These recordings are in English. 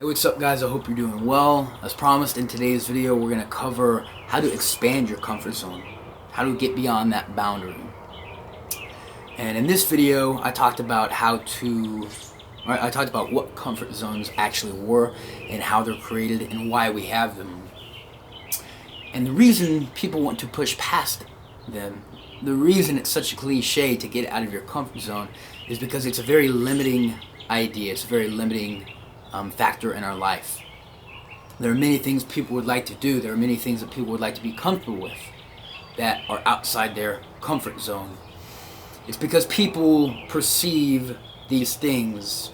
Hey, what's up guys? I hope you're doing well. As promised, in today's video we're going to cover how to expand your comfort zone, how to get beyond that boundary. And in this video I talked about what comfort zones actually were and how they're created and why we have them. And the reason people want to push past them, the reason it's such a cliche to get out of your comfort zone, is because it's a very limiting idea. It's a very limiting factor in our life. There are many things people would like to do. There are many things that people would like to be comfortable with that are outside their comfort zone. It's because people perceive these things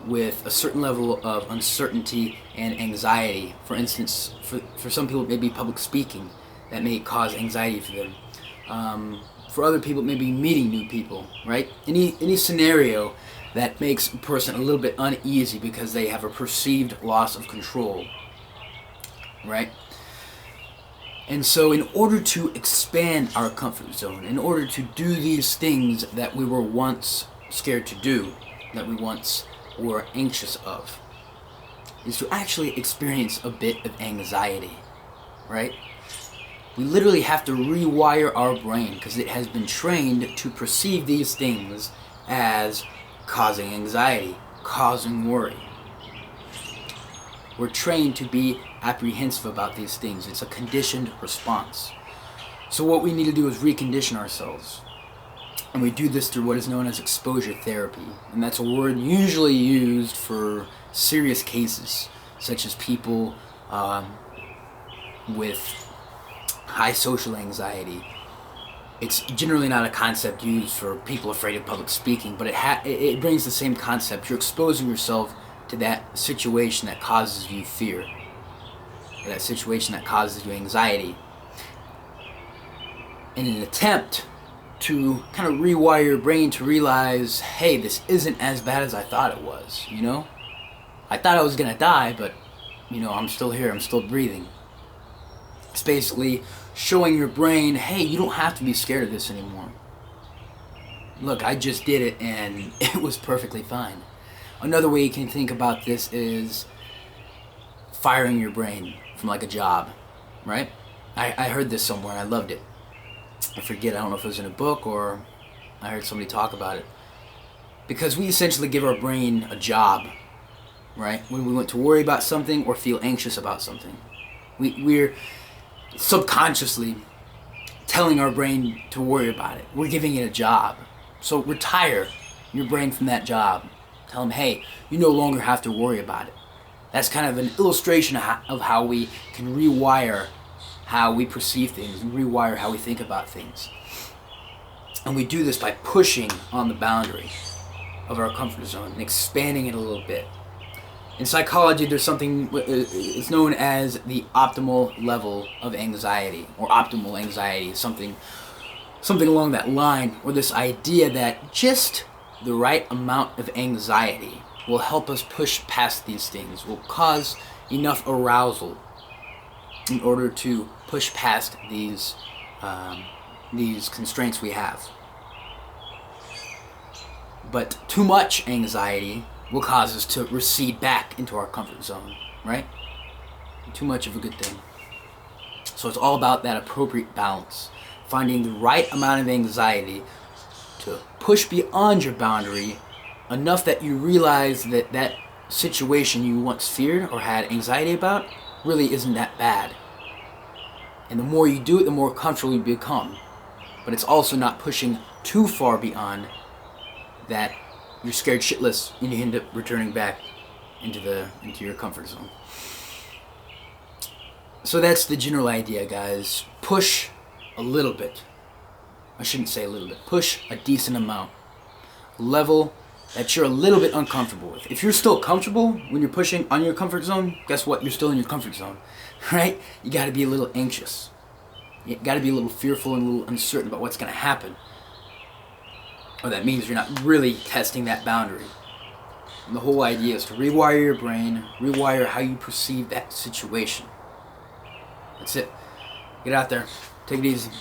with a certain level of uncertainty and anxiety. For instance, for some people it may be public speaking that may cause anxiety for them. For other people it may be meeting new people, right? Any scenario that makes a person a little bit uneasy because they have a perceived loss of control, right? And so in order to expand our comfort zone, in order to do these things that we were once scared to do, that we once were anxious of, is to actually experience a bit of anxiety, right? We literally have to rewire our brain because it has been trained to perceive these things as causing anxiety, causing worry. We're trained to be apprehensive about these things. It's a conditioned response. So what we need to do is recondition ourselves. And we do this through what is known as exposure therapy. And that's a word usually used for serious cases, such as people with high social anxiety. It's generally not a concept used for people afraid of public speaking, but it brings the same concept. You're exposing yourself to that situation that causes you fear, that situation that causes you anxiety, in an attempt to kind of rewire your brain to realize, hey, this isn't as bad as I thought it was, you know? I thought I was gonna die, but, I'm still here, I'm still breathing. It's basically showing your brain, hey, you don't have to be scared of this anymore. Look, I just did it and it was perfectly fine. Another way you can think about this is firing your brain from like a job, right? I heard this somewhere and I loved it. I forget, I don't know if it was in a book or I heard somebody talk about it. Because we essentially give our brain a job, right? When we want to worry about something or feel anxious about something. We're subconsciously telling our brain to worry about it. We're giving it a job. So retire your brain from that job. Tell them, hey, you no longer have to worry about it. That's kind of an illustration of how we can rewire how we perceive things and rewire how we think about things. And we do this by pushing on the boundary of our comfort zone and expanding it a little bit. In psychology, there's something, it's known as the optimal level of anxiety, or optimal anxiety, something along that line, or this idea that just the right amount of anxiety will help us push past these things, will cause enough arousal in order to push past these constraints we have. But too much anxiety will cause us to recede back into our comfort zone, right? Too much of a good thing. So it's all about that appropriate balance, finding the right amount of anxiety to push beyond your boundary enough that you realize that that situation you once feared or had anxiety about really isn't that bad. And the more you do it, the more comfortable you become. But it's also not pushing too far beyond that you're scared shitless and you end up returning back into your comfort zone. So that's the general idea, guys. Push a little bit. I shouldn't say a little bit. Push a decent amount. Level that you're a little bit uncomfortable with. If you're still comfortable when you're pushing on your comfort zone, guess what? You're still in your comfort zone, right? You gotta be a little anxious. You gotta be a little fearful and a little uncertain about what's gonna happen. Or that means you're not really testing that boundary. And the whole idea is to rewire your brain, rewire how you perceive that situation. That's it. Get out there. Take it easy.